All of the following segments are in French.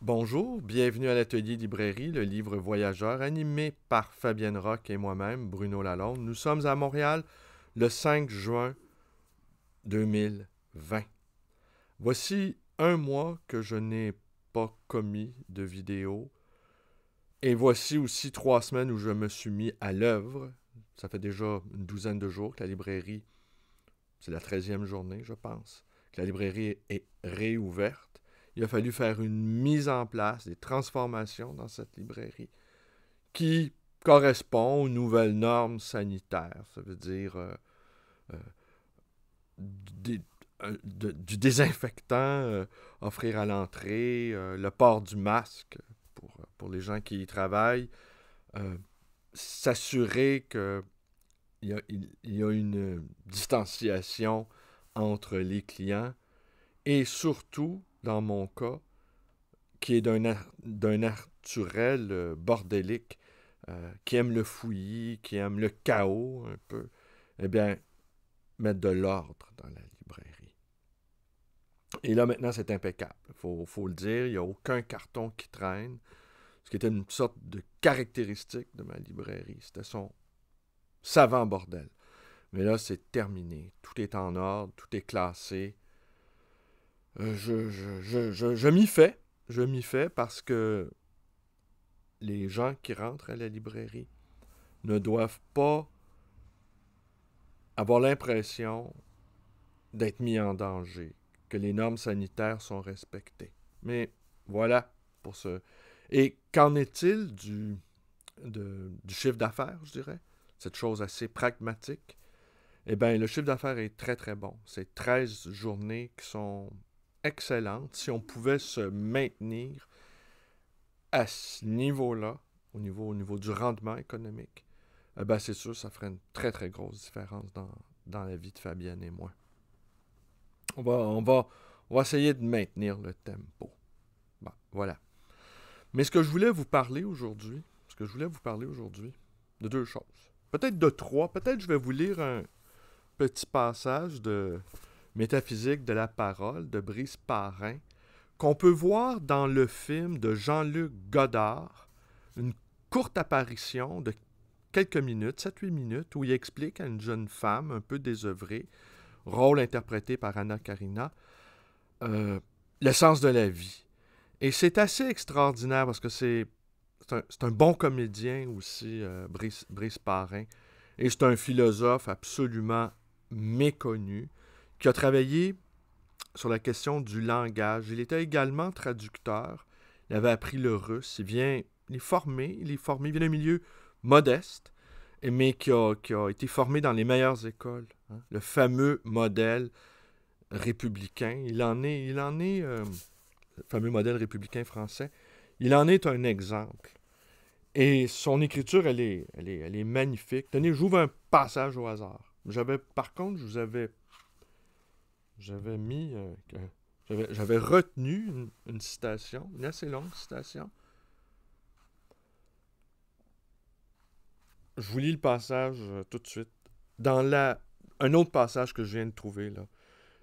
Bonjour, bienvenue à l'atelier librairie, le livre voyageur, animé par Fabienne Roch et moi-même, Bruno Lalonde. Nous sommes à Montréal le 5 juin 2020. Voici un mois que je n'ai pas commis de vidéo. Et voici aussi 3 semaines où je me suis mis à l'œuvre. Ça fait déjà une douzaine de jours que la librairie, c'est la 13e journée, je pense, que la librairie est réouverte. Il a fallu faire une mise en place, des transformations dans cette librairie qui correspond aux nouvelles normes sanitaires. Ça veut dire euh, des- du désinfectant, offrir à l'entrée, le port du masque pour les gens qui y travaillent, euh, s'assurer qu'il y a une distanciation entre les clients et surtout, dans mon cas, qui est d'un naturel bordélique, qui aime le fouillis, qui aime le chaos un peu, eh bien, mettre de l'ordre dans la librairie. Et là, maintenant, c'est impeccable. Faut le dire, il n'y a aucun carton qui traîne, ce qui était une sorte de caractéristique de ma librairie. C'était son savant bordel. Mais là, c'est terminé. Tout est en ordre, tout est classé. Je m'y fais. Je m'y fais parce que les gens qui rentrent à la librairie ne doivent pas avoir l'impression d'être mis en danger, que les normes sanitaires sont respectées. Mais voilà pour ce. Et qu'en est-il du chiffre d'affaires, je dirais? Cette chose assez pragmatique. Eh bien, le chiffre d'affaires est très, très bon. C'est 13 journées qui sont excellentes. Si on pouvait se maintenir à ce niveau-là, au niveau du rendement économique, eh ben c'est sûr, ça ferait une très, très grosse différence dans la vie de Fabienne et moi. On va, on va, on va essayer de maintenir le tempo. Bon, voilà. Mais ce que je voulais vous parler aujourd'hui, de deux choses. Peut-être de trois. Peut-être je vais vous lire un petit passage de Métaphysique de la parole de Brice Parrain qu'on peut voir dans le film de Jean-Luc Godard, une courte apparition de quelques minutes, 7-8 minutes, où il explique à une jeune femme un peu désœuvrée, rôle interprété par Anna Karina, euh, le sens de la vie. Et c'est assez extraordinaire parce que c'est un bon comédien aussi, Brice Parrain. Et c'est un philosophe absolument méconnu qui a travaillé sur la question du langage. Il était également traducteur. Il avait appris le russe. Il est formé, il vient d'un milieu modeste, mais qui a été formé dans les meilleures écoles, hein. Le fameux modèle républicain. Le fameux modèle républicain français, il en est un exemple. Et son écriture, elle est magnifique. Tenez, j'ouvre un passage au hasard. Par contre, j'avais mis, j'avais retenu une citation, une assez longue citation. Je vous lis le passage tout de suite. Un autre passage que je viens de trouver là.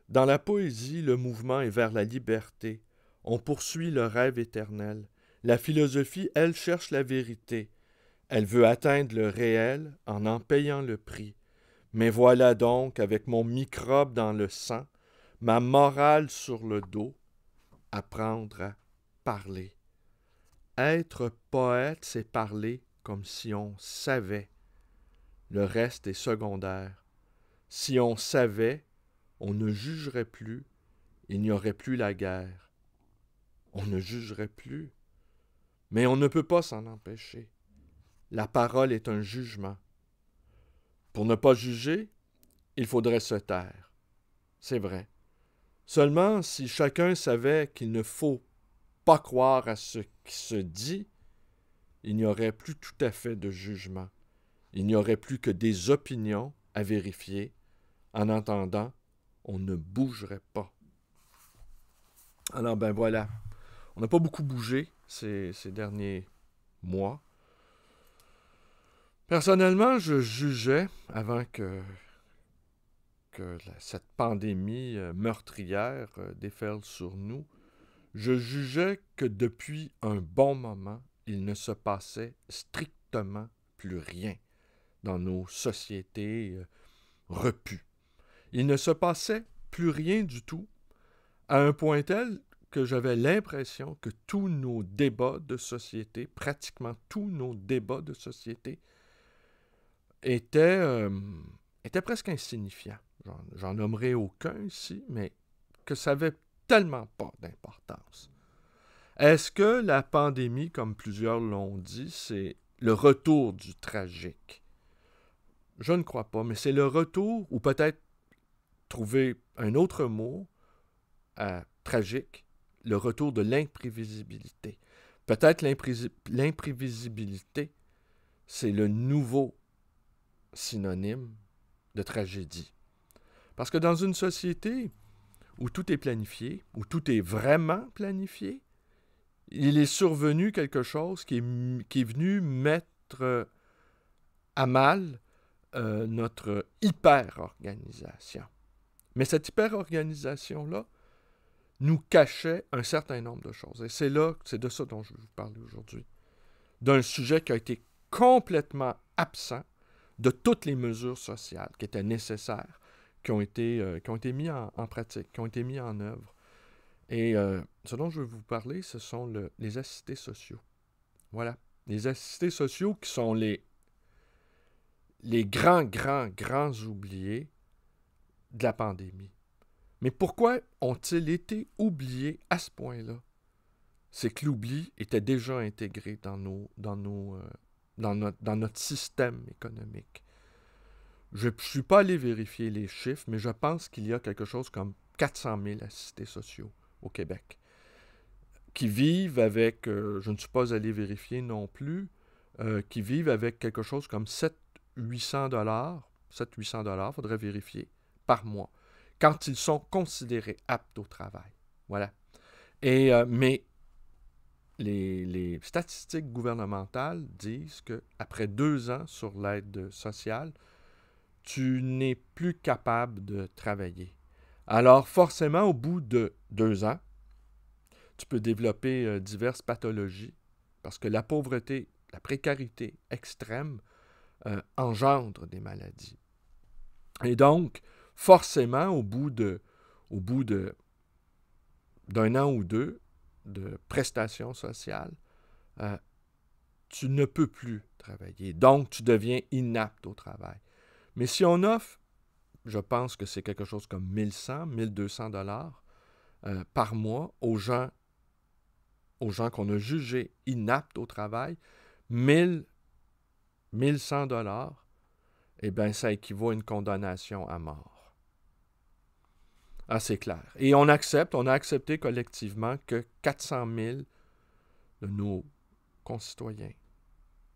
Dans la poésie, le mouvement est vers la liberté. On poursuit le rêve éternel. La philosophie, elle, cherche la vérité. Elle veut atteindre le réel en payant le prix. Mais voilà donc, avec mon microbe dans le sang, ma morale sur le dos, apprendre à parler. Être poète, c'est parler comme si on savait. Le reste est secondaire. Si on savait, on ne jugerait plus, il n'y aurait plus la guerre. On ne jugerait plus. Mais on ne peut pas s'en empêcher. La parole est un jugement. Pour ne pas juger, il faudrait se taire. C'est vrai. Seulement, si chacun savait qu'il ne faut pas croire à ce qui se dit, il n'y aurait plus tout à fait de jugement. Il n'y aurait plus que des opinions à vérifier. En entendant, on ne bougerait pas. Alors ben voilà, on n'a pas beaucoup bougé ces derniers mois. Personnellement, je jugeais, avant que cette pandémie meurtrière déferle sur nous, je jugeais que depuis un bon moment, il ne se passait strictement plus rien dans nos sociétés repues. Il ne se passait plus rien du tout, à un point tel que j'avais l'impression que tous nos débats de société, pratiquement tous nos débats de société, étaient presque insignifiants. J'en nommerai aucun ici, mais que ça n'avait tellement pas d'importance. Est-ce que la pandémie, comme plusieurs l'ont dit, c'est le retour du tragique? Je ne crois pas, mais c'est le retour, ou peut-être trouver un autre mot à tragique, le retour de l'imprévisibilité. Peut-être l'imprévisibilité, c'est le nouveau synonyme de tragédie. Parce que dans une société où tout est planifié, où tout est vraiment planifié, il est survenu quelque chose qui est venu mettre à mal notre hyper-organisation. Mais cette hyper-organisation-là nous cachait un certain nombre de choses. Et c'est de ça dont je vais vous parler aujourd'hui. D'un sujet qui a été complètement absent de toutes les mesures sociales qui étaient nécessaires, qui ont été mis en pratique, qui ont été mis en œuvre. Et ce dont je vais vous parler, ce sont les assistés sociaux. Voilà. Les assistés sociaux qui sont les grands oubliés de la pandémie. Mais pourquoi ont-ils été oubliés à ce point-là? C'est que l'oubli était déjà intégré dans notre système économique. Je ne suis pas allé vérifier les chiffres, mais je pense qu'il y a quelque chose comme 400 000 assistés sociaux au Québec, qui vivent avec, je ne suis pas allé vérifier non plus, qui vivent avec quelque chose comme 700-800 $, faudrait vérifier, par mois, quand ils sont considérés aptes au travail. Voilà. Mais les statistiques gouvernementales disent qu'après 2 ans sur l'aide sociale, tu n'es plus capable de travailler. Alors, forcément, au bout de 2 ans, tu peux développer diverses pathologies parce que la pauvreté, la précarité extrême engendre des maladies. Et donc, forcément, au bout d'un an ou deux de prestations sociales, tu ne peux plus travailler. Donc, tu deviens inapte au travail. Mais si on offre, je pense que c'est quelque chose comme 1100, 1200 $ par mois aux gens qu'on a jugés inaptes au travail, 1100 $, eh bien, ça équivaut à une condamnation à mort. Ah, c'est clair. Et on a accepté collectivement que 400 000 de nos concitoyens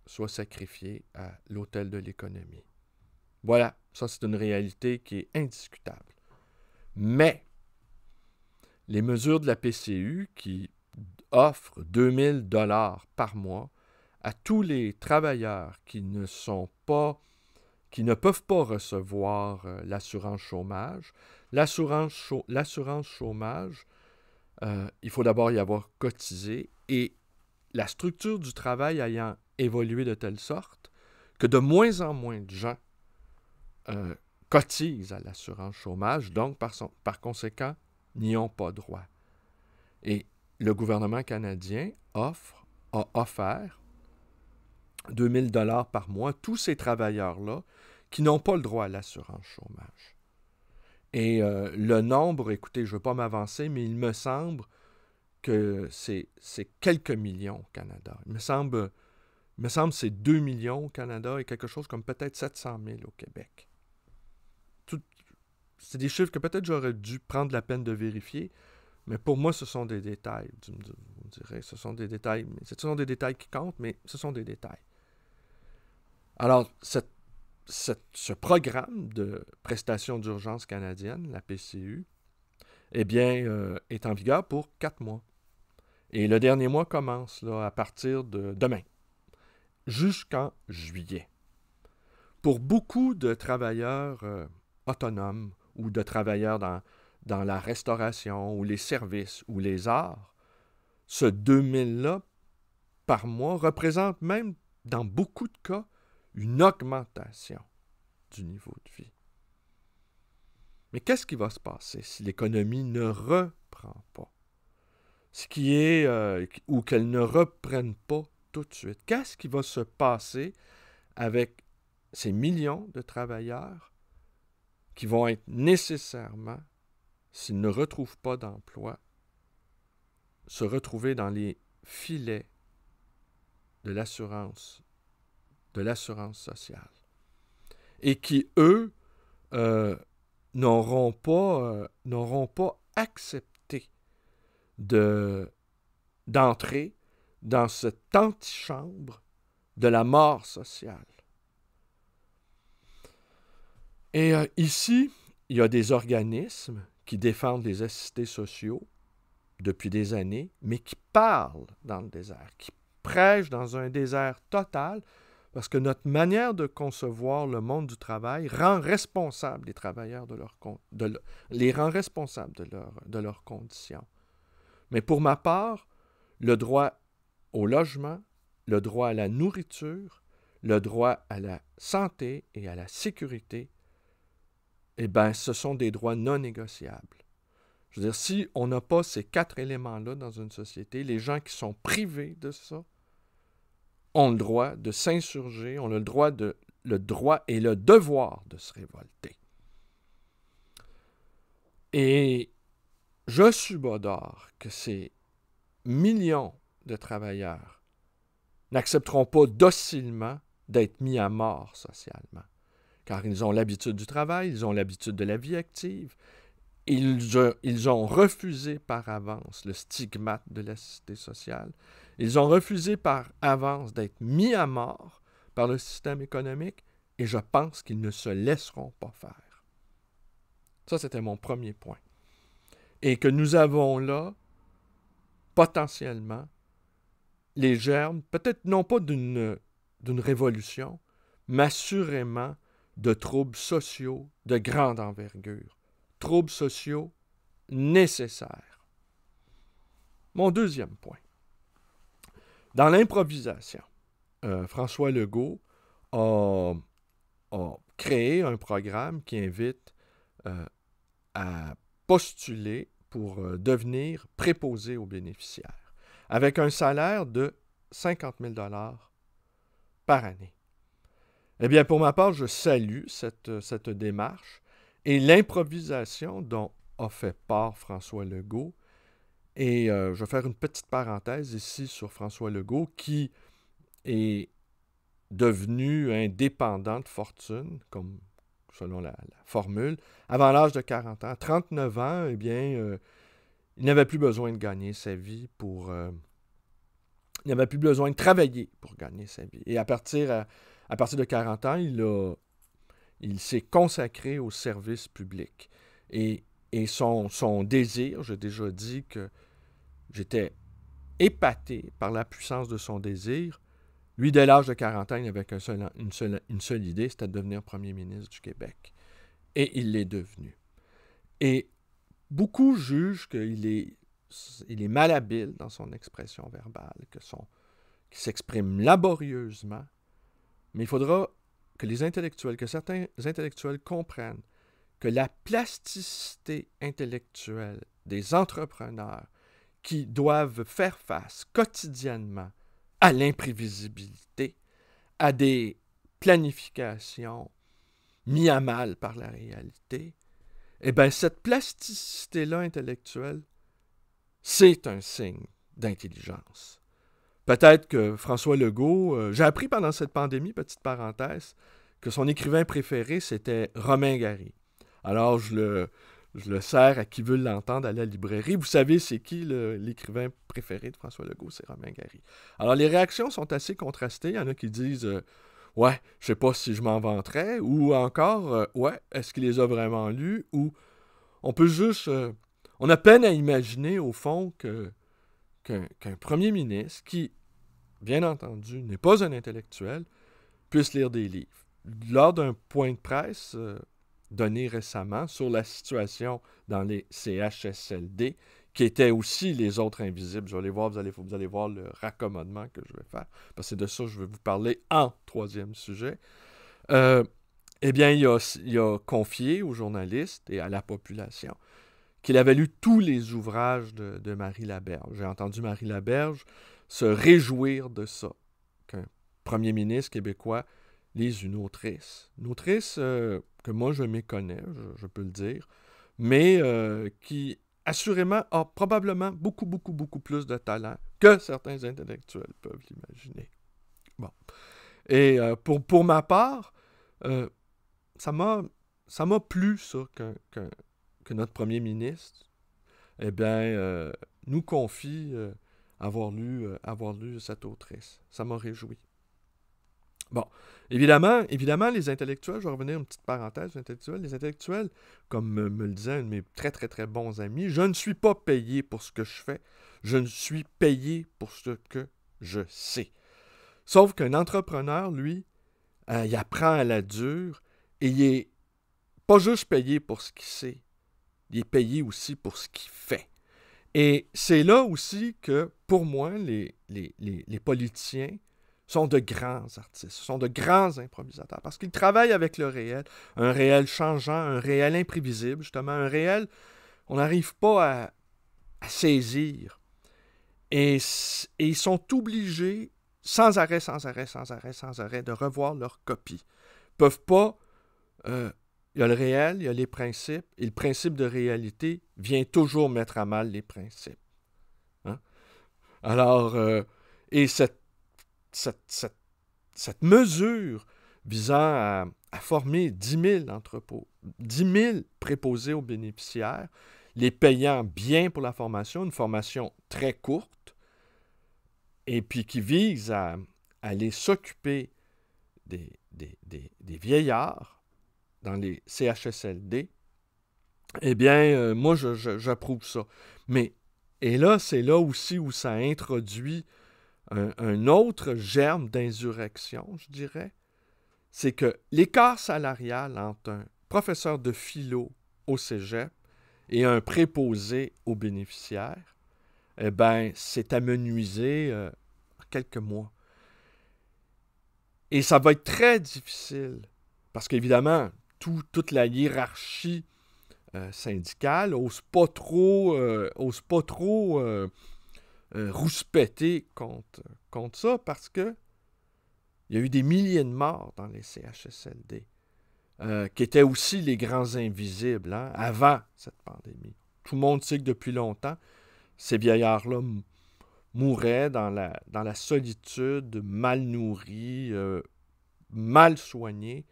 soient sacrifiés à l'autel de l'économie. Voilà, ça c'est une réalité qui est indiscutable. Mais les mesures de la PCU qui offrent 2000 $ par mois à tous les travailleurs qui ne peuvent pas recevoir l'assurance chômage. L'assurance chômage, il faut d'abord y avoir cotisé et la structure du travail ayant évolué de telle sorte que de moins en moins de gens cotisent à l'assurance chômage, donc par conséquent, n'y ont pas droit. Et le gouvernement canadien a offert 2000 $ par mois à tous ces travailleurs-là qui n'ont pas le droit à l'assurance chômage. Et le nombre, écoutez, je ne veux pas m'avancer, mais il me semble que c'est quelques millions au Canada. Il me semble que c'est 2 millions au Canada et quelque chose comme peut-être 700 000 au Québec. C'est des chiffres que peut-être j'aurais dû prendre la peine de vérifier, mais pour moi, ce sont des détails. Vous me direz, ce sont des détails qui comptent, mais ce sont des détails. Alors, ce programme de prestation d'urgence canadienne, la PCU, eh bien, est en vigueur pour 4 mois. Et le dernier mois commence à partir de demain, jusqu'en juillet. Pour beaucoup de travailleurs autonomes ou de travailleurs dans la restauration ou les services ou les arts, ce 2000-là par mois représente même, dans beaucoup de cas, une augmentation du niveau de vie. Mais qu'est-ce qui va se passer si l'économie ne reprend pas? Ce qui est, ou qu'elle ne reprenne pas tout de suite. Qu'est-ce qui va se passer avec ces millions de travailleurs qui vont être nécessairement, s'ils ne retrouvent pas d'emploi, se retrouver dans les filets de l'assurance sociale et qui, eux, n'auront pas accepté d'entrer dans cette antichambre de la mort sociale. Et ici, il y a des organismes qui défendent les assistés sociaux depuis des années, mais qui parlent dans le désert, qui prêchent dans un désert total, parce que notre manière de concevoir le monde du travail rend responsables les travailleurs les rend responsables de leurs conditions. Mais pour ma part, le droit au logement, le droit à la nourriture, le droit à la santé et à la sécurité, eh bien, ce sont des droits non négociables. Je veux dire, si on n'a pas ces 4 éléments-là dans une société, les gens qui sont privés de ça ont le droit de s'insurger, ont le droit et le devoir de se révolter. Et je subodore que ces millions de travailleurs n'accepteront pas docilement d'être mis à mort socialement, car ils ont l'habitude du travail, ils ont l'habitude de la vie active, ils ont refusé par avance le stigmate de l'assisté sociale, ils ont refusé par avance d'être mis à mort par le système économique, et je pense qu'ils ne se laisseront pas faire. Ça, c'était mon premier point. Et que nous avons là, potentiellement, les germes, peut-être non pas d'une révolution, mais assurément de troubles sociaux de grande envergure. Troubles sociaux nécessaires. Mon deuxième point. Dans l'improvisation, François Legault a créé un programme qui invite à postuler pour devenir préposé aux bénéficiaires, avec un salaire de 50 000 $ par année. Eh bien, pour ma part, je salue cette démarche et l'improvisation dont a fait part François Legault. Et je vais faire une petite parenthèse ici sur François Legault, qui est devenu indépendant de fortune, comme selon la formule, avant l'âge de 40 ans. À 39 ans, eh bien, il n'avait plus besoin de gagner sa vie il n'avait plus besoin de travailler pour gagner sa vie. Et à partir de 40 ans, il s'est consacré au service public. Et son désir, j'ai déjà dit que j'étais épaté par la puissance de son désir. Lui, dès l'âge de 40 ans, il n'avait une seule idée, c'était de devenir premier ministre du Québec. Et il l'est devenu. Et beaucoup jugent qu'il est malhabile dans son expression verbale, qu'il s'exprime laborieusement. Mais il faudra que certains intellectuels comprennent que la plasticité intellectuelle des entrepreneurs qui doivent faire face quotidiennement à l'imprévisibilité, à des planifications mises à mal par la réalité, eh bien, cette plasticité-là intellectuelle, c'est un signe d'intelligence. Peut-être que François Legault, j'ai appris pendant cette pandémie, petite parenthèse, que son écrivain préféré, c'était Romain Gary. Alors, je le sers à qui veut l'entendre à la librairie. Vous savez, c'est qui l'écrivain préféré de François Legault? C'est Romain Gary. Alors, les réactions sont assez contrastées. Il y en a qui disent ouais, je sais pas si je m'en vanterais, ou encore ouais, est-ce qu'il les a vraiment lus? Ou on peut juste... on a peine à imaginer, au fond, qu'un premier ministre, qui, bien entendu, n'est pas un intellectuel, puisse lire des livres. Lors d'un point de presse donné récemment sur la situation dans les CHSLD, qui étaient aussi les autres invisibles. Je vais aller voir, vous allez voir le raccommodement que je vais faire, parce que c'est de ça que je vais vous parler en troisième sujet. Eh bien, il a confié aux journalistes et à la population qu'il avait lu tous les ouvrages de Marie Laberge. J'ai entendu Marie Laberge se réjouir de ça, qu'un premier ministre québécois lise une autrice. Une autrice que moi je méconnais, je peux le dire, mais qui assurément a probablement beaucoup plus de talent que certains intellectuels peuvent l'imaginer. Bon. Et pour ma part, ça m'a plu, ça, que notre premier ministre, eh bien, nous confie avoir lu cette autrice. Ça m'a réjoui. Bon, évidemment, les intellectuels, je vais revenir une petite parenthèse, les intellectuels, comme me le disait un de mes très bons amis, je ne suis pas payé pour ce que je fais, je ne suis payé pour ce que je sais. Sauf qu'un entrepreneur, lui, il apprend à la dure et il est pas juste payé pour ce qu'il sait, il est payé aussi pour ce qu'il fait. Et c'est là aussi que, pour moi, les politiciens sont de grands artistes, sont de grands improvisateurs, parce qu'ils travaillent avec le réel, un réel changeant, un réel imprévisible, justement, un réel qu'on n'arrive pas à saisir. Et ils sont obligés, sans arrêt, de revoir leur copie. Ils ne peuvent pas... il y a le réel, il y a les principes, et le principe de réalité vient toujours mettre à mal les principes. Hein? Alors, et cette mesure visant à former 10 000 entrepôts, 10 000 préposés aux bénéficiaires, les payant bien pour la formation, une formation très courte, et puis qui vise à aller s'occuper des vieillards dans les CHSLD, eh bien, moi, j'approuve ça. Mais, et là, c'est là aussi où ça introduit un autre germe d'insurrection, je dirais. C'est que l'écart salarial entre un professeur de philo au cégep et un préposé aux bénéficiaires, eh bien, c'est amenuisé en quelques mois. Et ça va être très difficile, parce qu'évidemment, toute la hiérarchie syndicale n'ose pas trop rouspéter contre ça, parce que il y a eu des milliers de morts dans les CHSLD, qui étaient aussi les grands invisibles, hein, avant cette pandémie. Tout le monde sait que depuis longtemps, ces vieillards-là mouraient dans la solitude, mal nourris, mal soignés.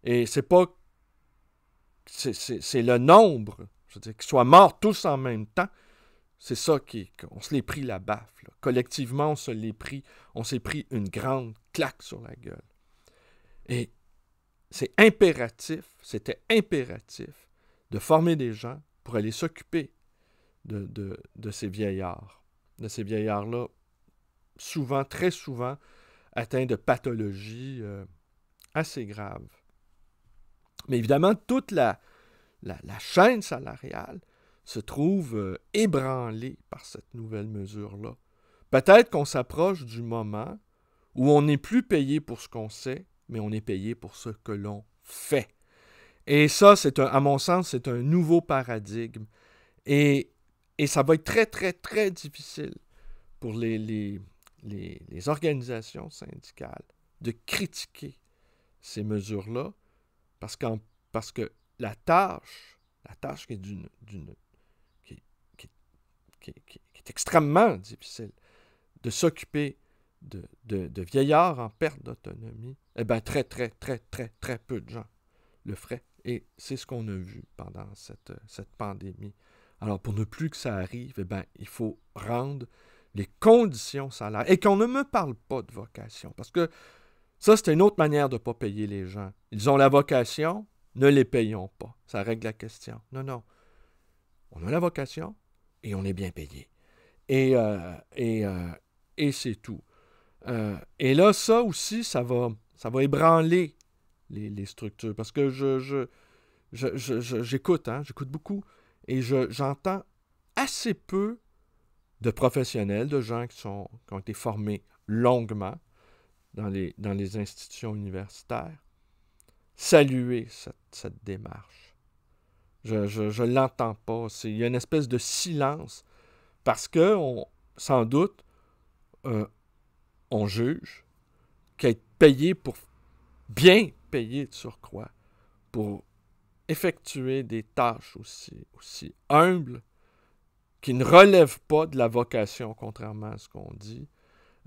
Et c'est pas... C'est le nombre, je veux dire, qu'ils soient morts tous en même temps, c'est ça qu'on se l'est pris la baffe. Là. Collectivement, on s'est pris une grande claque sur la gueule. Et c'était impératif de former des gens pour aller s'occuper de ces vieillards. De ces vieillards-là, très souvent, atteints de pathologies assez graves. Mais évidemment, toute la chaîne salariale se trouve ébranlée par cette nouvelle mesure-là. Peut-être qu'on s'approche du moment où on n'est plus payé pour ce qu'on sait, mais on est payé pour ce que l'on fait. Et ça, à mon sens, c'est un nouveau paradigme. Et ça va être très difficile pour les organisations syndicales de critiquer ces mesures-là, parce que la tâche qui est extrêmement difficile, de s'occuper de vieillards en perte d'autonomie, eh bien, très peu de gens le feraient. Et c'est ce qu'on a vu pendant cette pandémie. Alors, pour ne plus que ça arrive, eh bien, il faut rendre les conditions salariales. Et qu'on ne me parle pas de vocation, parce que ça, c'est une autre manière de ne pas payer les gens. Ils ont la vocation, ne les payons pas. Ça règle la question. Non. On a la vocation et on est bien payé. Et c'est tout. Et là, ça aussi, ça va ébranler les structures. Parce que j'écoute beaucoup et j'entends assez peu de professionnels, de gens qui ont été formés longuement dans les institutions universitaires, saluer cette démarche. Je ne l'entends pas. Il y a une espèce de silence parce que, sans doute, on juge qu'être payé pour bien payé de surcroît pour effectuer des tâches aussi humbles qui ne relèvent pas de la vocation, contrairement à ce qu'on dit,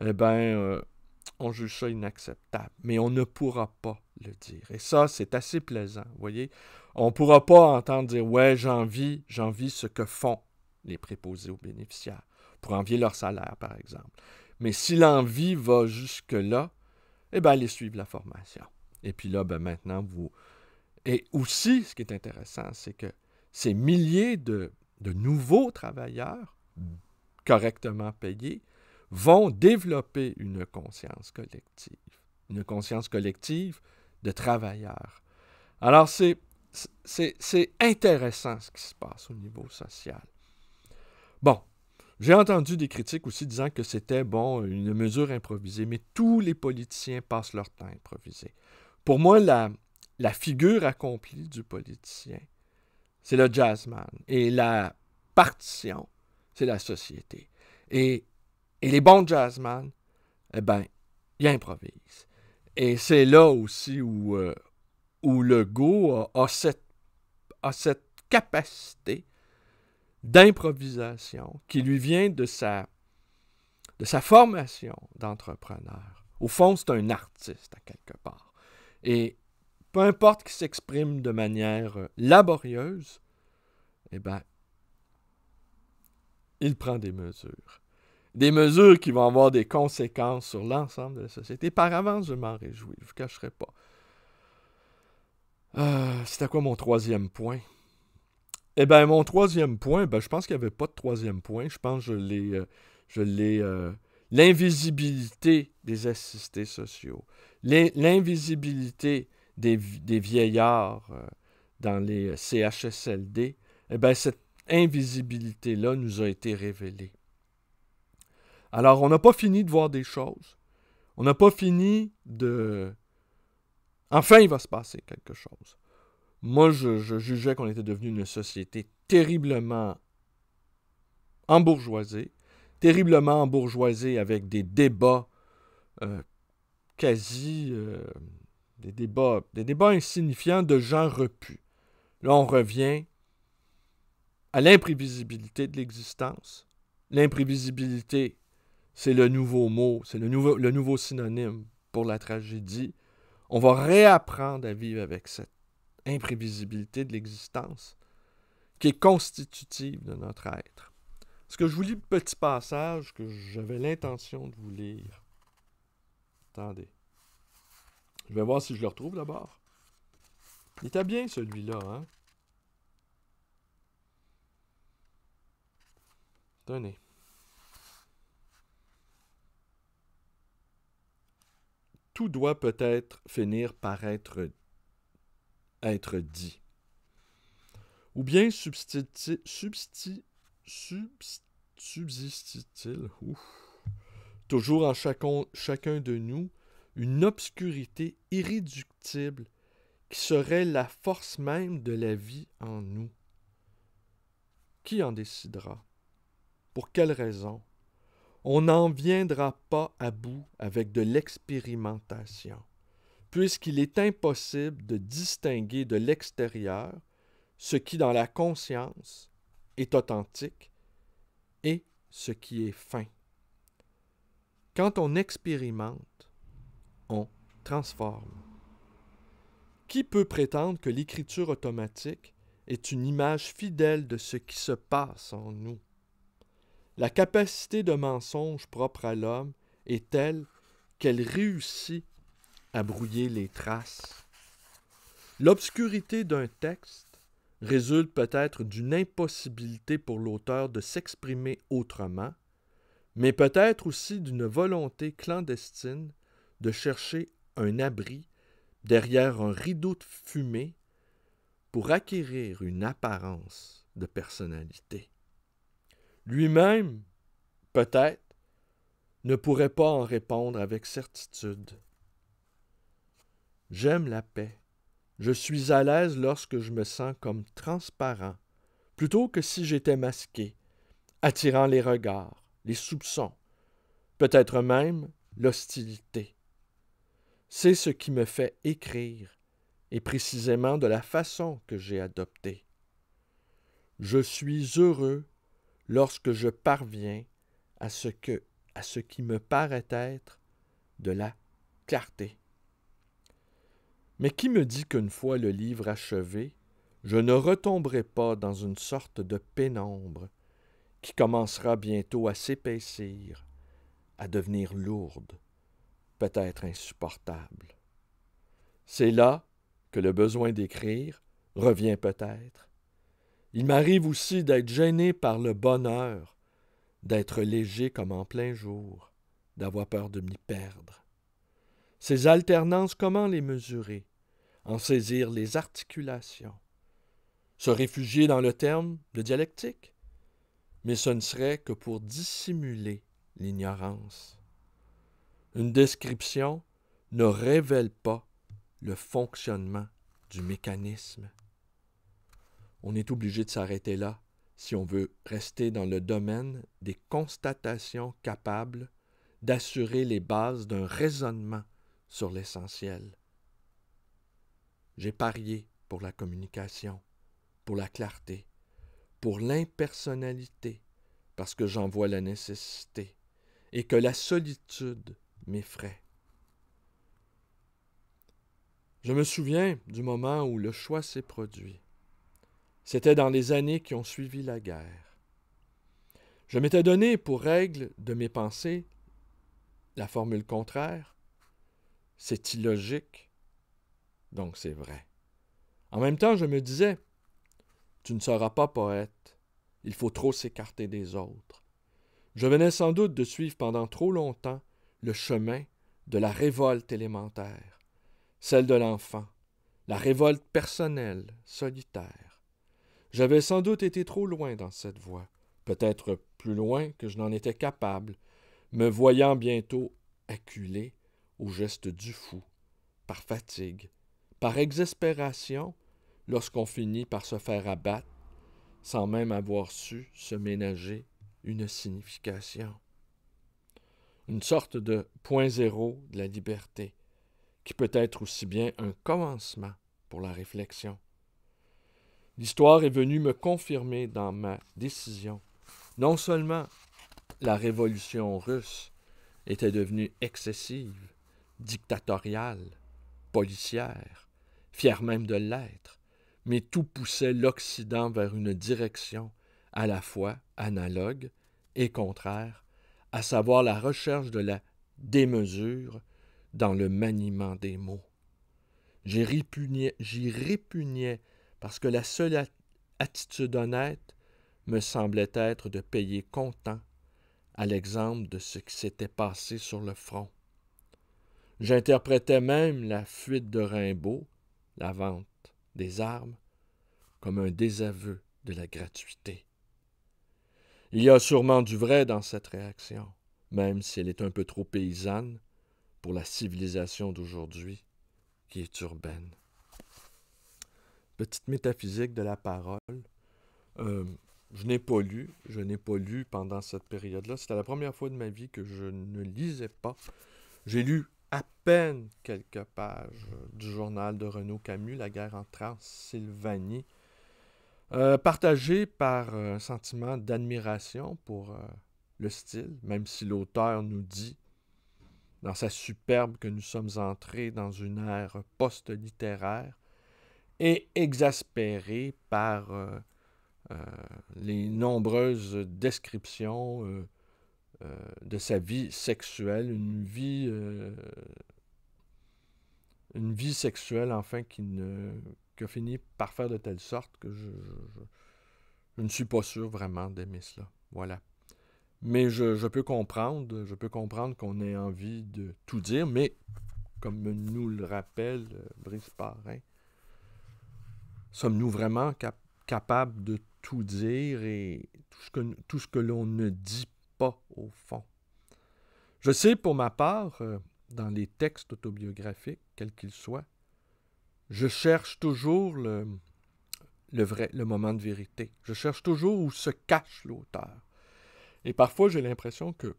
eh bien, on juge ça inacceptable. Mais on ne pourra pas le dire. Et ça, c'est assez plaisant, vous voyez. On ne pourra pas entendre dire « Ouais, j'envie ce que font les préposés aux bénéficiaires. » Pour envier leur salaire, par exemple. Mais si l'envie va jusque-là, eh bien, allez suivre la formation. Et puis là, ben, maintenant, vous... Et aussi, ce qui est intéressant, c'est que ces milliers de nouveaux travailleurs, correctement payés, vont développer une conscience collective de travailleurs. Alors, c'est intéressant ce qui se passe au niveau social. Bon, j'ai entendu des critiques aussi disant que c'était, une mesure improvisée, mais tous les politiciens passent leur temps à improviser. Pour moi, la figure accomplie du politicien, c'est le jazzman. Et la partition, c'est la société. Et les bons jazzman, eh bien, ils improvisent. Et c'est là aussi où Legault a cette capacité d'improvisation qui lui vient de sa formation d'entrepreneur. Au fond, c'est un artiste à quelque part. Et peu importe qu'il s'exprime de manière laborieuse, eh bien, il prend des mesures. Des mesures qui vont avoir des conséquences sur l'ensemble de la société. Par avance, je m'en réjouis, je ne vous cacherai pas. C'était quoi mon troisième point? Eh bien, mon troisième point, je pense qu'il n'y avait pas de troisième point. Je pense que je l'ai l'invisibilité des assistés sociaux. L'invisibilité des vieillards dans les CHSLD. Eh bien, cette invisibilité-là nous a été révélée. Alors, on n'a pas fini de voir des choses. On n'a pas fini de... Enfin, il va se passer quelque chose. Moi, je jugeais qu'on était devenu une société terriblement embourgeoisée avec des débats des débats insignifiants de gens repus. Là, on revient à l'imprévisibilité de l'existence. L'imprévisibilité, c'est le nouveau mot, c'est le nouveau synonyme pour la tragédie. On va réapprendre à vivre avec cette imprévisibilité de l'existence qui est constitutive de notre être. Est-ce que je vous lis le petit passage que j'avais l'intention de vous lire? Attendez. Je vais voir si je le retrouve d'abord. Il était bien celui-là, hein? Tenez. Tout doit peut-être finir par être dit. Ou bien subsiste-t-il toujours en chacun de nous une obscurité irréductible qui serait la force même de la vie en nous? Qui en décidera? Pour quelle raison? On n'en viendra pas à bout avec de l'expérimentation, puisqu'il est impossible de distinguer de l'extérieur ce qui, dans la conscience, est authentique et ce qui est fin. Quand on expérimente, on transforme. Qui peut prétendre que l'écriture automatique est une image fidèle de ce qui se passe en nous? La capacité de mensonge propre à l'homme est telle qu'elle réussit à brouiller les traces. L'obscurité d'un texte résulte peut-être d'une impossibilité pour l'auteur de s'exprimer autrement, mais peut-être aussi d'une volonté clandestine de chercher un abri derrière un rideau de fumée pour acquérir une apparence de personnalité. Lui-même, peut-être, ne pourrait pas en répondre avec certitude. J'aime la paix. Je suis à l'aise lorsque je me sens comme transparent, plutôt que si j'étais masqué, attirant les regards, les soupçons, peut-être même l'hostilité. C'est ce qui me fait écrire, et précisément de la façon que j'ai adoptée. Je suis heureux lorsque je parviens à ce qui me paraît être de la clarté. Mais qui me dit qu'une fois le livre achevé, je ne retomberai pas dans une sorte de pénombre qui commencera bientôt à s'épaissir, à devenir lourde, peut-être insupportable. C'est là que le besoin d'écrire revient peut-être. Il m'arrive aussi d'être gêné par le bonheur, d'être léger comme en plein jour, d'avoir peur de m'y perdre. Ces alternances, comment les mesurer? En saisir les articulations? Se réfugier dans le terme de dialectique? Mais ce ne serait que pour dissimuler l'ignorance. Une description ne révèle pas le fonctionnement du mécanisme. On est obligé de s'arrêter là si on veut rester dans le domaine des constatations capables d'assurer les bases d'un raisonnement sur l'essentiel. J'ai parié pour la communication, pour la clarté, pour l'impersonnalité, parce que j'en vois la nécessité, et que la solitude m'effraie. Je me souviens du moment où le choix s'est produit. C'était dans les années qui ont suivi la guerre. Je m'étais donné pour règle de mes pensées la formule contraire. C'est illogique, donc c'est vrai. En même temps, je me disais, tu ne seras pas poète, il faut trop s'écarter des autres. Je venais sans doute de suivre pendant trop longtemps le chemin de la révolte élémentaire, celle de l'enfant, la révolte personnelle, solitaire. J'avais sans doute été trop loin dans cette voie, peut-être plus loin que je n'en étais capable, me voyant bientôt acculé au geste du fou, par fatigue, par exaspération, lorsqu'on finit par se faire abattre, sans même avoir su se ménager une signification. Une sorte de point zéro de la liberté, qui peut être aussi bien un commencement pour la réflexion. L'histoire est venue me confirmer dans ma décision. Non seulement la révolution russe était devenue excessive, dictatoriale, policière, fière même de l'être, mais tout poussait l'Occident vers une direction à la fois analogue et contraire, à savoir la recherche de la démesure dans le maniement des mots. J'y répugnais parce que la seule attitude honnête me semblait être de payer comptant, à l'exemple de ce qui s'était passé sur le front. J'interprétais même la fuite de Rimbaud, la vente des armes, comme un désaveu de la gratuité. Il y a sûrement du vrai dans cette réaction, même si elle est un peu trop paysanne pour la civilisation d'aujourd'hui, qui est urbaine. Petite métaphysique de la parole. Je n'ai pas lu pendant cette période-là. C'était la première fois de ma vie que je ne lisais pas. J'ai lu à peine quelques pages du journal de Renaud Camus, La guerre en Transylvanie, partagé par un sentiment d'admiration pour le style, même si l'auteur nous dit, dans sa superbe, que nous sommes entrés dans une ère post-littéraire, et exaspéré par les nombreuses descriptions de sa vie sexuelle, une vie sexuelle, enfin, qui a fini par faire de telle sorte que je ne suis pas sûr vraiment d'aimer cela. Voilà. Mais je peux comprendre qu'on ait envie de tout dire, mais, comme nous le rappelle Brice Parrain, sommes-nous vraiment capables de tout dire et tout ce que l'on ne dit pas au fond. Je sais pour ma part, dans les textes autobiographiques, quels qu'ils soient, je cherche toujours le moment de vérité. Je cherche toujours où se cache l'auteur. Et parfois, j'ai l'impression que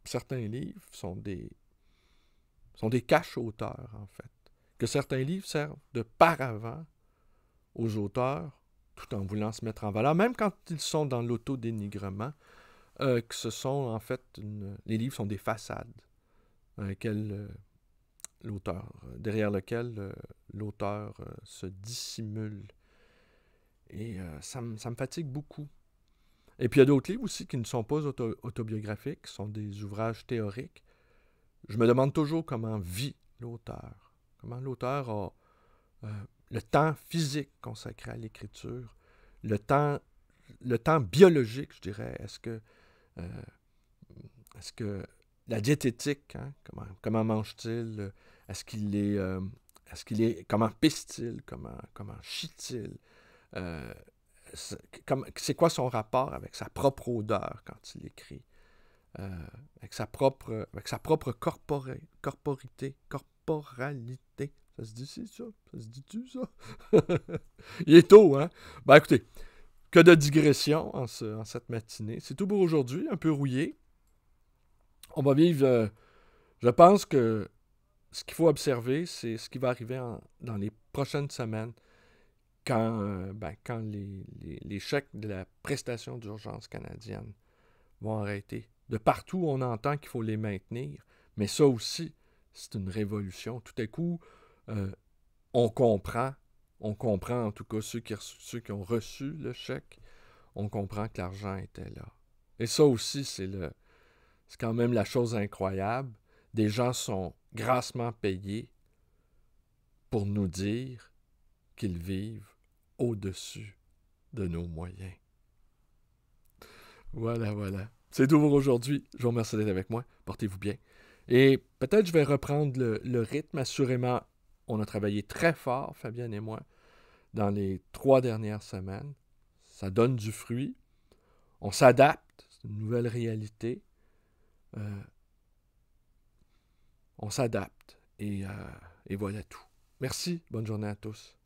certains livres sont des caches-auteurs, en fait. Que certains livres servent de paravent aux auteurs, tout en voulant se mettre en valeur, même quand ils sont dans l'autodénigrement, que ce sont, en fait, les livres sont des façades derrière lesquelles l'auteur se dissimule. Et ça me fatigue beaucoup. Et puis il y a d'autres livres aussi qui ne sont pas autobiographiques, qui sont des ouvrages théoriques. Je me demande toujours comment vit l'auteur. Comment l'auteur a le temps physique consacré à l'écriture, le temps biologique, je dirais. Est-ce que la diététique, hein, comment mange-t-il? Est-ce qu'il est comment pisse-t-il? Comment chie-t-il? C'est quoi son rapport avec sa propre odeur quand il écrit? Avec sa propre corporalité. Ça se dit-tu, ça? Ça se dit-tu, ça? Il est tôt, hein? Ben écoutez, que de digression en cette matinée. C'est tout pour aujourd'hui, un peu rouillé. On va vivre... je pense que ce qu'il faut observer, c'est ce qui va arriver dans les prochaines semaines quand les chèques de la prestation d'urgence canadienne vont arrêter. De partout, on entend qu'il faut les maintenir, mais ça aussi, c'est une révolution. Tout à coup, on comprend en tout cas ceux qui ont reçu le chèque, on comprend que l'argent était là. Et ça aussi, c'est quand même la chose incroyable. Des gens sont grassement payés pour nous dire qu'ils vivent au-dessus de nos moyens. Voilà. C'est tout pour aujourd'hui. Je vous remercie d'être avec moi. Portez-vous bien. Et peut-être je vais reprendre le rythme. Assurément, on a travaillé très fort, Fabienne et moi, dans les 3 dernières semaines. Ça donne du fruit. On s'adapte. C'est une nouvelle réalité. On s'adapte. Et voilà tout. Merci. Bonne journée à tous.